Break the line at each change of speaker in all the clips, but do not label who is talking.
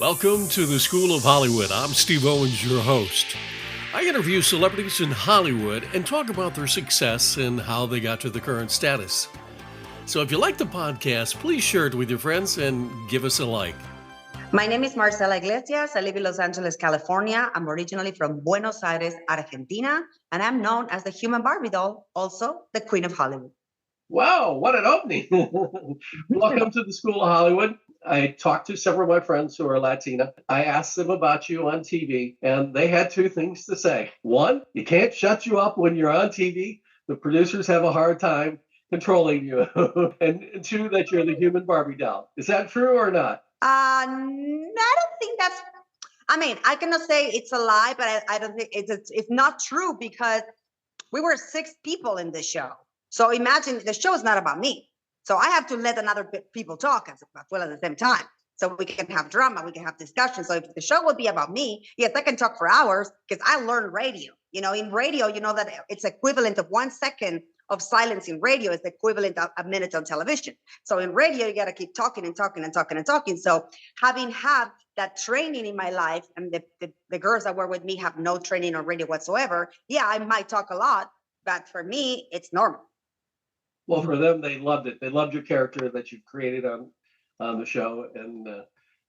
Welcome to the School of Hollywood. I'm Steve Owens, your host. I interview celebrities in Hollywood and talk about their success and how they got to the current status. So if you like the podcast, please share it with your friends and give us a like.
My name is Marcela Iglesias. I live in Los Angeles, California. I'm originally from Buenos Aires, Argentina, and I'm known as the human Barbie doll, also the Queen of Hollywood.
Wow, what an opening. Welcome to the School of Hollywood. I talked to several of my friends who are Latina. I asked them about you on TV, and they had two things to say. One, you can't shut you up when you're on TV. The producers have a hard time controlling you. And two, that you're the human Barbie doll. Is that true or not?
I don't think that's, I cannot say it's a lie, but I don't think it's not true because we were 6 people in the show. So imagine the show is not about me. So I have to let another people talk as well at the same time. So we can have drama, we can have discussion. So if the show would be about me, yes, I can talk for hours because I learned radio. You know, in radio, you know that it's equivalent of 1 second of silence in radio is the equivalent of a minute on television. So in radio, you got to keep talking and talking and talking and talking. So having had that training in my life, and the girls that were with me have no training on radio whatsoever. Yeah, I might talk a lot, but for me, it's normal.
Well, for them, they loved it. They loved your character that you've created on the show. And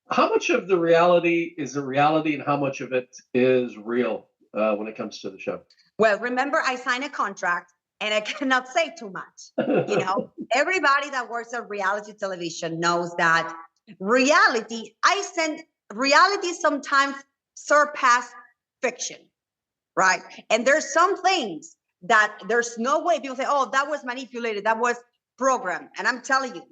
how much of the reality is a reality and how much of it is real when it comes to the show?
Well, remember, I signed a contract and I cannot say too much. You know, everybody that works on reality television knows that reality sometimes surpass fiction, right? And there's some things that there's no way people say, oh, that was manipulated, that was programmed. And I'm telling you,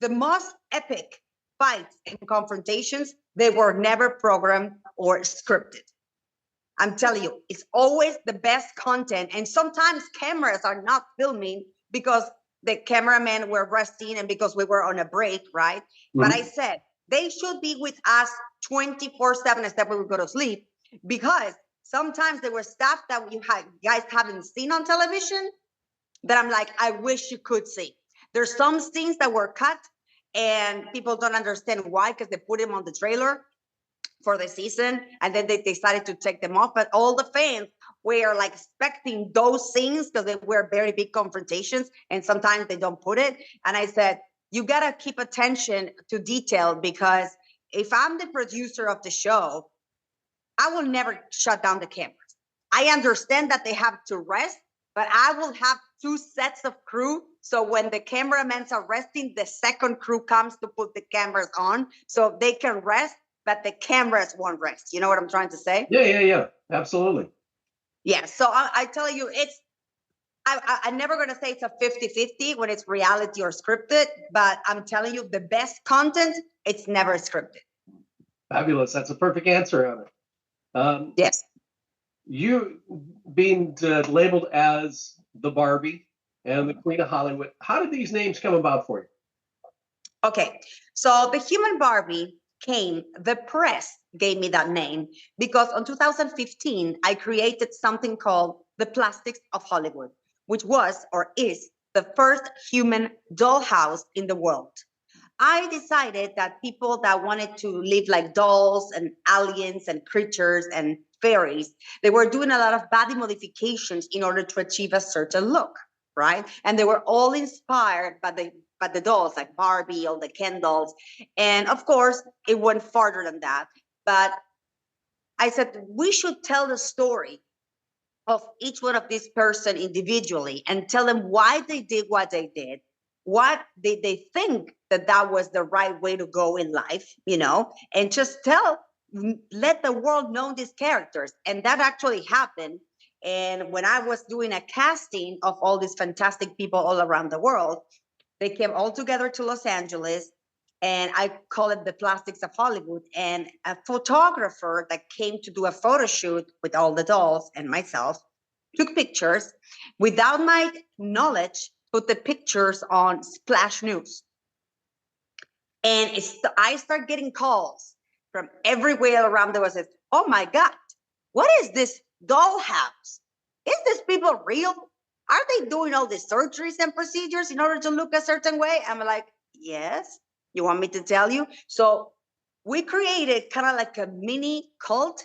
the most epic fights and confrontations, they were never programmed or scripted. I'm telling you, it's always the best content. And sometimes cameras are not filming because the cameramen were resting and because we were on a break, right? Mm-hmm. But I said, they should be with us 24/7 except when we go to sleep, because sometimes there was stuff that you guys haven't seen on television that I'm like, I wish you could see. There's some scenes that were cut and people don't understand why, because they put them on the trailer for the season and then they decided to take them off. But all the fans were like expecting those scenes because they were very big confrontations and sometimes they don't put it. And I said, you got to keep attention to detail, because if I'm the producer of the show, I will never shut down the cameras. I understand that they have to rest, but I will have 2 sets of crew. So when the cameramen are resting, the second crew comes to put the cameras on so they can rest, but the cameras won't rest. You know what I'm trying to say?
Yeah. Absolutely.
Yeah. So I tell you, I'm never going to say it's a 50-50 when it's reality or scripted, but I'm telling you the best content, it's never scripted.
Fabulous. That's a perfect answer on it.
Yes.
You being labeled as the Barbie and the Queen of Hollywood, how did these names come about for you?
Okay, so the human Barbie the press gave me that name because in 2015, I created something called the Plastics of Hollywood, which was or is the first human dollhouse in the world. I decided that people that wanted to live like dolls and aliens and creatures and fairies, they were doing a lot of body modifications in order to achieve a certain look, right? And they were all inspired by the dolls like Barbie, all the Ken dolls. And of course, it went farther than that. But I said, we should tell the story of each one of these person individually and tell them why they did what they did. What did they think that was the right way to go in life, you know, and just let the world know these characters. And that actually happened. And when I was doing a casting of all these fantastic people all around the world, they came all together to Los Angeles, and I call it the Plastics of Hollywood. And a photographer that came to do a photo shoot with all the dolls and myself took pictures without my knowledge, put the pictures on Splash News. And I start getting calls from everywhere around the world. Says, oh my God, what is this dollhouse? Is this people real? Are they doing all these surgeries and procedures in order to look a certain way? I'm like, yes. You want me to tell you? So we created kind of like a mini cult,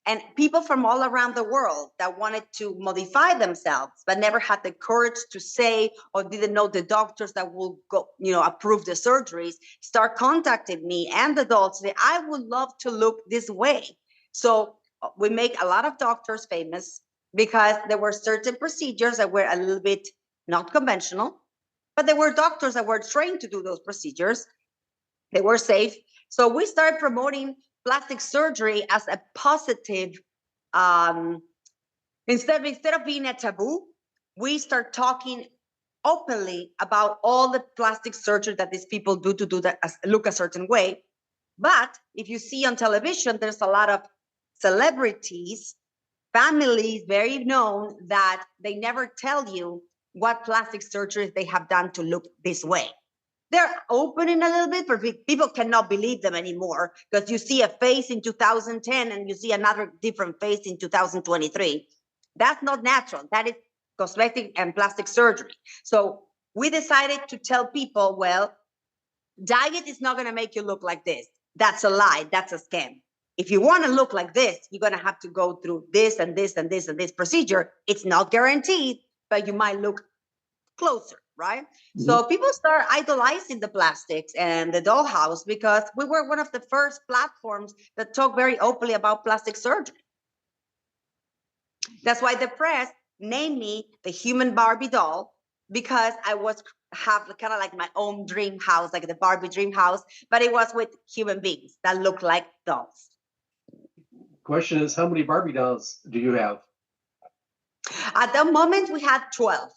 and people from all around the world that wanted to modify themselves but never had the courage to say, or didn't know the doctors that will go, approve the surgeries, start contacting me and the adults, say, I would love to look this way. So we make a lot of doctors famous because there were certain procedures that were a little bit not conventional, but there were doctors that were trained to do those procedures. They were safe. So we started promoting plastic surgery as a positive, instead of being a taboo, we start talking openly about all the plastic surgery that these people do to do that, look a certain way. But if you see on television, there's a lot of celebrities, families, very known, that they never tell you what plastic surgeries they have done to look this way. They're opening a little bit, but people cannot believe them anymore, because you see a face in 2010 and you see another different face in 2023. That's not natural. That is cosmetic and plastic surgery. So we decided to tell people, well, diet is not going to make you look like this. That's a lie. That's a scam. If you want to look like this, you're going to have to go through this and this and this and this procedure. It's not guaranteed, but you might look closer, right? Mm-hmm. So people start idolizing the plastics and the dollhouse because we were one of the first platforms that talk very openly about plastic surgery. That's why the press named me the human Barbie doll, because I have kind of like my own dream house, like the Barbie dream house, but it was with human beings that look like dolls.
Question is, how many Barbie dolls do you have?
At the moment, we had 12.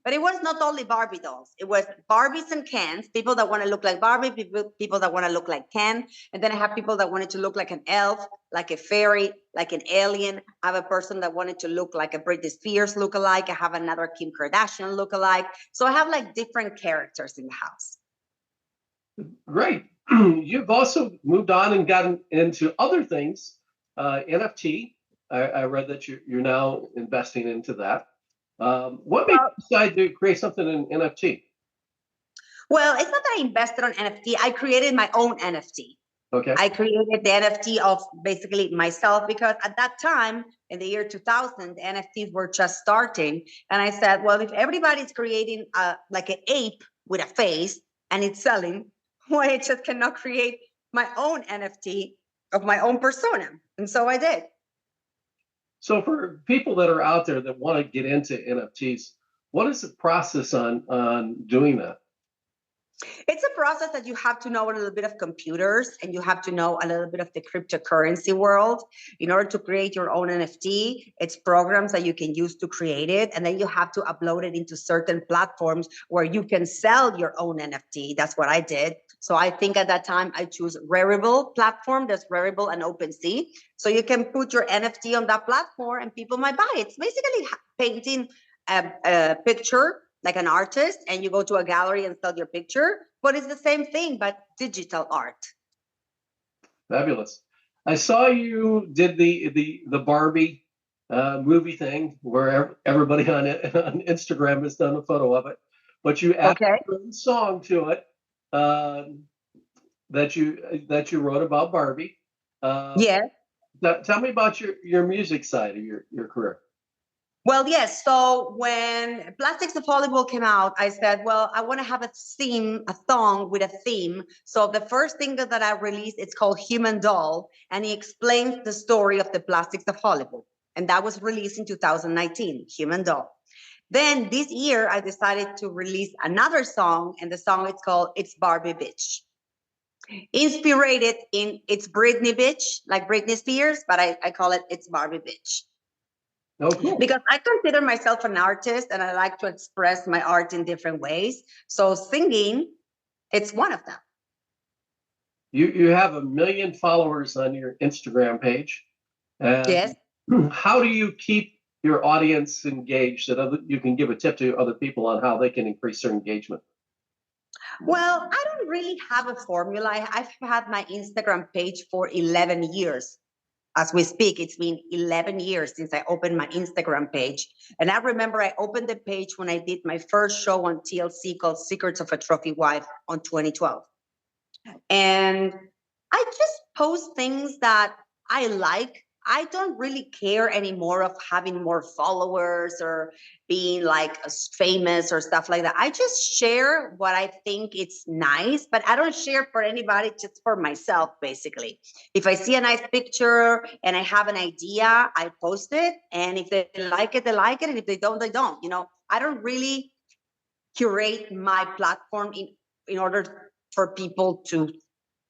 But it was not only Barbie dolls. It was Barbies and Kens, people that want to look like Barbie, people that want to look like Ken. And then I have people that wanted to look like an elf, like a fairy, like an alien. I have a person that wanted to look like a Britney Spears lookalike. I have another Kim Kardashian lookalike. So I have like different characters in the house.
Great. You've also moved on and gotten into other things. NFT, I read that you're now investing into that. What made you decide to create something in NFT?
Well, it's not that I invested on NFT. I created my own NFT.
Okay.
I created the NFT of basically myself, because at that time, in the year 2000, the NFTs were just starting. And I said, well, if everybody's creating like an ape with a face and it's selling, why I just cannot create my own NFT of my own persona? And so I did.
So for people that are out there that want to get into NFTs, what is the process on doing that?
It's a process that you have to know a little bit of computers, and you have to know a little bit of the cryptocurrency world in order to create your own NFT. It's programs that you can use to create it, and then you have to upload it into certain platforms where you can sell your own NFT. That's what I did. So I think at that time I choose Rarible platform. There's Rarible and OpenSea. So you can put your NFT on that platform and people might buy it. It's basically painting a picture like an artist, and you go to a gallery and sell your picture, but it's the same thing, but digital art.
Fabulous. I saw you did the Barbie movie thing where everybody on Instagram has done a photo of it, but you added a song to it that you wrote about Barbie.
Yeah.
Tell me about your music side of your career.
Well, yes. So when Plastics of Hollywood came out, I said, well, I want to have a song with a theme. So the first thing that I released, it's called Human Doll, and it explains the story of the Plastics of Hollywood. And that was released in 2019, Human Doll. Then this year, I decided to release another song, and the song is called It's Barbie Bitch. Inspired in It's Britney Bitch, like Britney Spears, but I call it It's Barbie Bitch.
Oh, cool.
Because I consider myself an artist and I like to express my art in different ways. So singing, it's one of them.
You have 1 million followers on your Instagram page.
Yes.
How do you keep your audience engaged so that you can give a tip to other people on how they can increase their engagement?
Well, I don't really have a formula. I've had my Instagram page for 11 years. As we speak, it's been 11 years since I opened my Instagram page. And I remember I opened the page when I did my first show on TLC called Secrets of a Trophy Wife on 2012. And I just post things that I like. I don't really care anymore of having more followers or being like famous or stuff like that. I just share what I think it's nice, but I don't share for anybody, just for myself, basically. If I see a nice picture and I have an idea, I post it. And if they like it, they like it. And if they don't, they don't. I don't really curate my platform in order for people to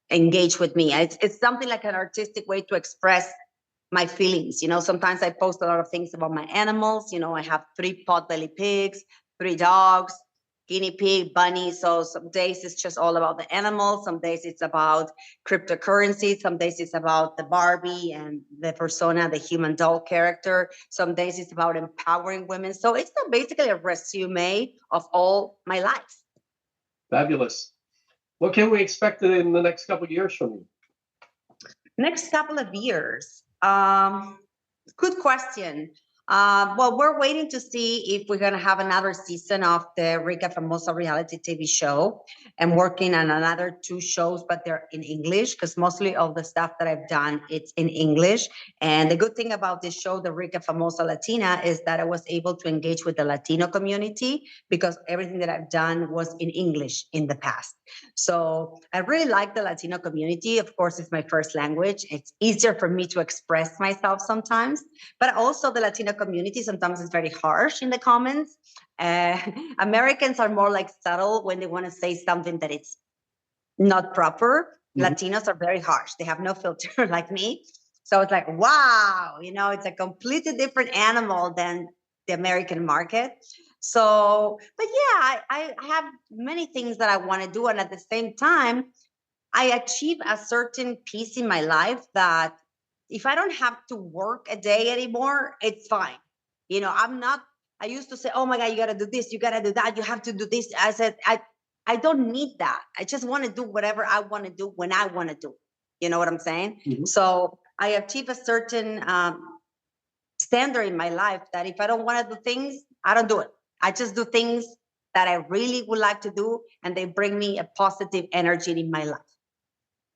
engage with me. It's something like an artistic way to express my feelings. Sometimes I post a lot of things about my animals. I have 3 potbelly pigs, 3 dogs, guinea pig, bunny. So some days it's just all about the animals. Some days it's about cryptocurrency. Some days it's about the Barbie and the persona, the human doll character. Some days it's about empowering women. So it's basically a resume of all my life.
Fabulous. What can we expect in the next couple of years from you?
Next couple of years. Good question. Well, we're waiting to see if we're going to have another season of the Rica Famosa reality TV show. I'm working on another 2 shows, but they're in English because mostly all the stuff that I've done, it's in English. And the good thing about this show, the Rica Famosa Latina, is that I was able to engage with the Latino community because everything that I've done was in English in the past. So I really like the Latino community. Of course, it's my first language. It's easier for me to express myself sometimes, but also the Latino community sometimes is very harsh in the comments. Americans are more like subtle when they want to say something that it's not proper. Latinos are very harsh. They have no filter like me. So it's like, wow, it's a completely different animal than the American market. So, but yeah, I have many things that I want to do. And at the same time, I achieve a certain piece in my life that if I don't have to work a day anymore, it's fine. I used to say, oh my God, you got to do this, you got to do that, you have to do this. I said, I don't need that. I just want to do whatever I want to do when I want to do it. You know what I'm saying? So I achieve a certain standard in my life that if I don't want to do things, I don't do it. I just do things that I really would like to do, and they bring me a positive energy in my life.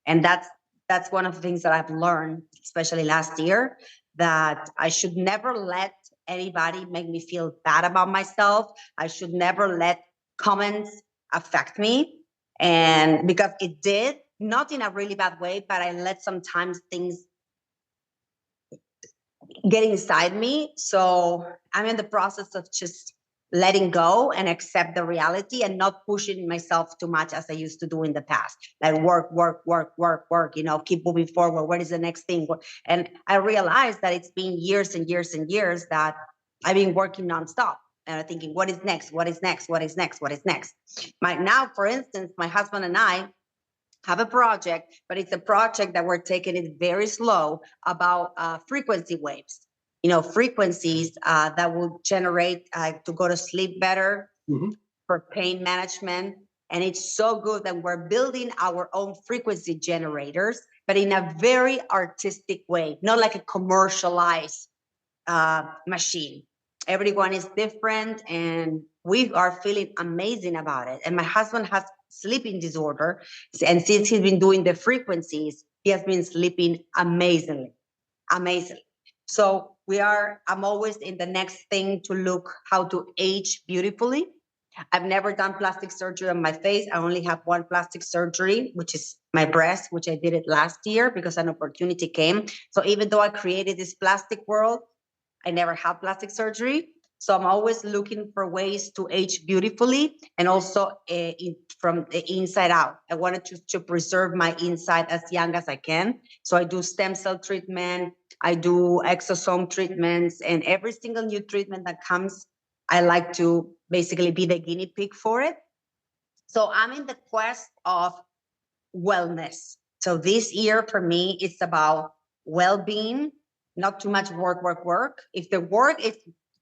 And that's one of the things that I've learned, especially last year, that I should never let anybody make me feel bad about myself. I should never let comments affect me. And because it did, not in a really bad way, but I let sometimes things get inside me. So I'm in the process of just letting go and accept the reality and not pushing myself too much as I used to do in the past. Like work, keep moving forward. What is the next thing? And I realized that it's been years and years and years that I've been working nonstop. And I'm thinking, what is next? What is next? What is next? What is next? Now, for instance, my husband and I have a project, but it's a project that we're taking it very slow about frequency waves. Frequencies that will generate to go to sleep better, for pain management. And it's so good that we're building our own frequency generators, but in a very artistic way, not like a commercialized machine. Everyone is different, and we are feeling amazing about it. And my husband has sleeping disorder, and since he's been doing the frequencies, he has been sleeping amazingly. So I'm always in the next thing to look how to age beautifully. I've never done plastic surgery on my face. I only have one plastic surgery, which is my breast, which I did it last year because an opportunity came. So even though I created this plastic world, I never had plastic surgery. So I'm always looking for ways to age beautifully and also from the inside out. I wanted to preserve my inside as young as I can. So I do stem cell treatment. I do exosome treatments, and every single new treatment that comes, I like to basically be the guinea pig for it. So I'm in the quest of wellness. So this year for me, it's about well-being, not too much work. If the work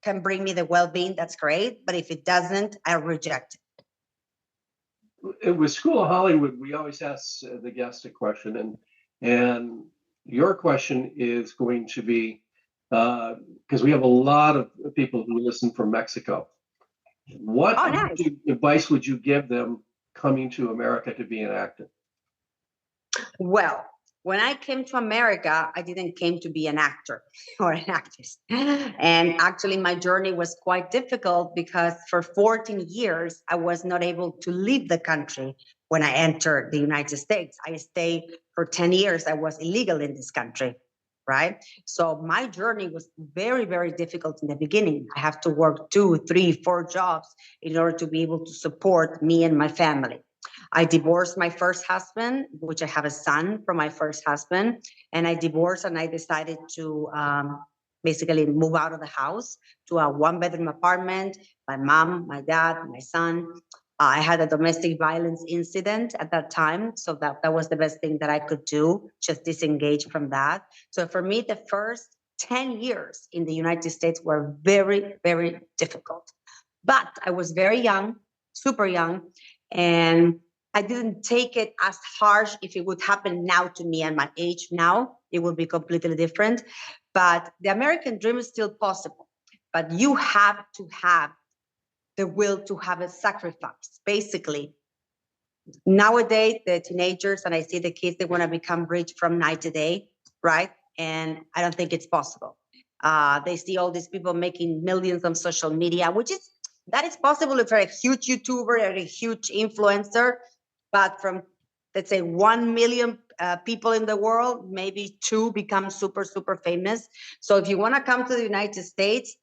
can bring me the well-being, that's great. But if it doesn't, I reject
it. With School of Hollywood, we always ask the guest a question, and your question is going to be, because we have a lot of people who listen from Mexico. What advice would you give them coming to America to be an actor?
Well, when I came to America, I didn't came to be an actor or an actress. And actually, my journey was quite difficult because for 14 years, I was not able to leave the country when I entered the United States. I stayed for 10 years. I was illegal in this country, right? So my journey was very, very difficult in the beginning. I have to work 2, 3, 4 jobs in order to be able to support me and my family. I divorced my first husband, which I have a son from my first husband, and I divorced and I decided to basically move out of the house to a 1-bedroom apartment. My mom, my dad, my son. I had a domestic violence incident at that time, so that was the best thing that I could do, just disengage from that. So for me, the first 10 years in the United States were very, very difficult. But I was very young, super young, and I didn't take it as harsh. If it would happen now to me at my age now, it would be completely different. But the American dream is still possible. But you have to have the will to have a sacrifice. Basically, nowadays, the teenagers, and I see the kids, they want to become rich from night to day, right? And I don't think it's possible. They see all these people making millions on social media, that is possible if you're a huge YouTuber or a huge influencer, but from, let's say, 1 million people in the world, maybe 2 become super, super famous. So if you want to come to the United States,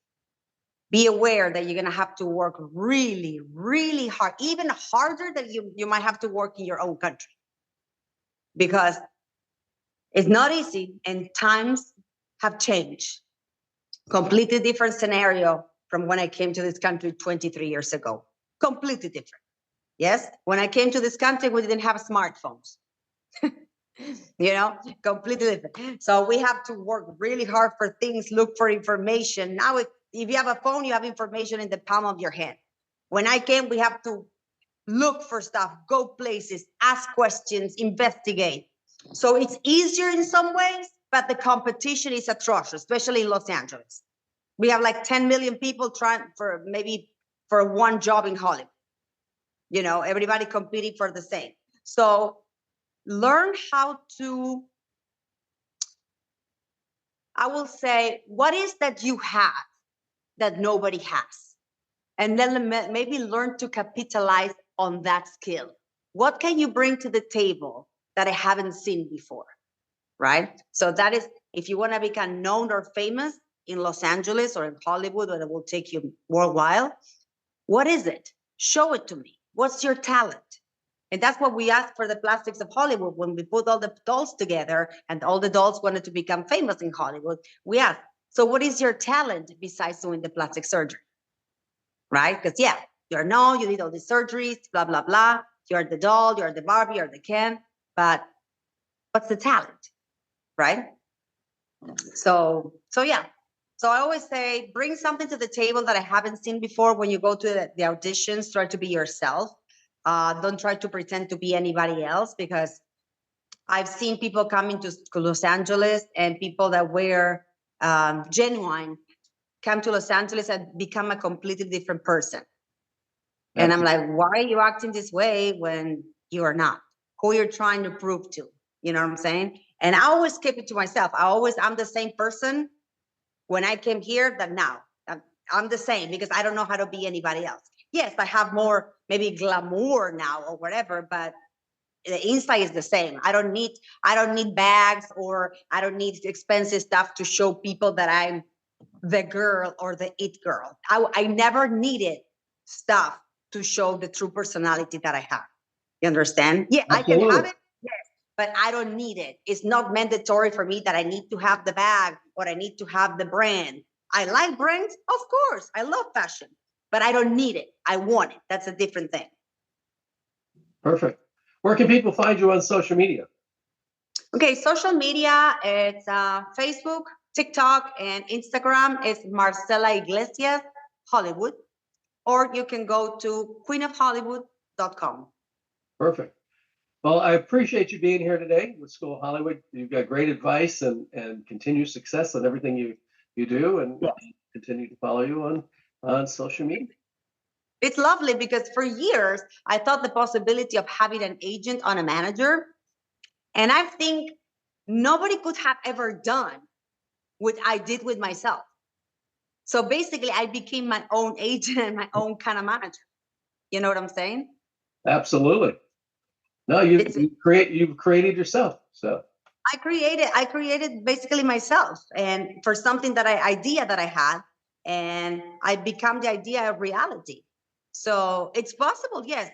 be aware that you're going to have to work really, really hard, even harder than you might have to work in your own country, because it's not easy and times have changed. Completely different scenario from when I came to this country 23 years ago. Completely different. Yes, when I came to this country, we didn't have smartphones. Completely different. So we have to work really hard for things, look for information. Now, if you have a phone, you have information in the palm of your hand. When I came, we have to look for stuff, go places, ask questions, investigate. So it's easier in some ways, but the competition is atrocious, especially in Los Angeles. We have like 10 million people trying for one job in Hollywood. Everybody competing for the same. So learn how to, I will say, what is that you have that nobody has? And then maybe learn to capitalize on that skill. What can you bring to the table that I haven't seen before, right? So that is, if you want to become known or famous in Los Angeles or in Hollywood, or it will take you worldwide, what is it? Show it to me. What's your talent? And that's what we asked for the Plastics of Hollywood when we put all the dolls together and all the dolls wanted to become famous in Hollywood. We asked, so what is your talent besides doing the plastic surgery? Right? Because you need all these surgeries, blah, blah, blah. You're the doll, you're the Barbie, you're the Ken, but what's the talent? Right? So yeah. So I always say, bring something to the table that I haven't seen before. When you go to the auditions, try to be yourself. Don't try to pretend to be anybody else, because I've seen people coming to Los Angeles and people that wear genuine come to Los Angeles and become a completely different person. And I'm like, why are you acting this way when you are not? Who you're trying to prove to? You know what I'm saying? And I always keep it to myself. I'm the same person when I came here that now. I'm the same, because I don't know how to be anybody else. Yes, I have more maybe glamour now or whatever, but the inside is the same. I don't need bags, or I don't need expensive stuff to show people that I'm the girl or the it girl. I never needed stuff to show the true personality that I have. You understand? Yeah, absolutely. I can have it, yes, but I don't need it. It's not mandatory for me that I need to have the bag or I need to have the brand. I like brands, of course. I love fashion, but I don't need it. I want it. That's a different thing.
Perfect. Where can people find you on social media?
Okay, social media, it's Facebook, TikTok, and Instagram. It's Marcela Iglesias Hollywood, or you can go to queenofhollywood.com.
Perfect. Well, I appreciate you being here today with School of Hollywood. You've got great advice and continued success on everything you do, and yes, continue to follow you on social media.
It's lovely, because for years I thought the possibility of having an agent on a manager, and I think nobody could have ever done what I did with myself. So basically, I became my own agent and my own kind of manager. You know what I'm saying?
Absolutely. No, you've created yourself. So
I created basically myself, and for something idea that I had, and I become the idea of reality. So it's possible, yes,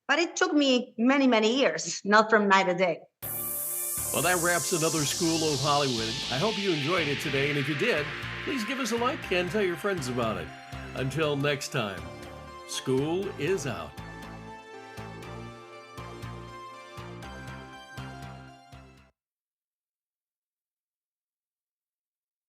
but it took me many, many years, not from night to day.
Well, that wraps another School of Hollywood. I hope you enjoyed it today, and if you did, please give us a like and tell your friends about it. Until next time, school is out.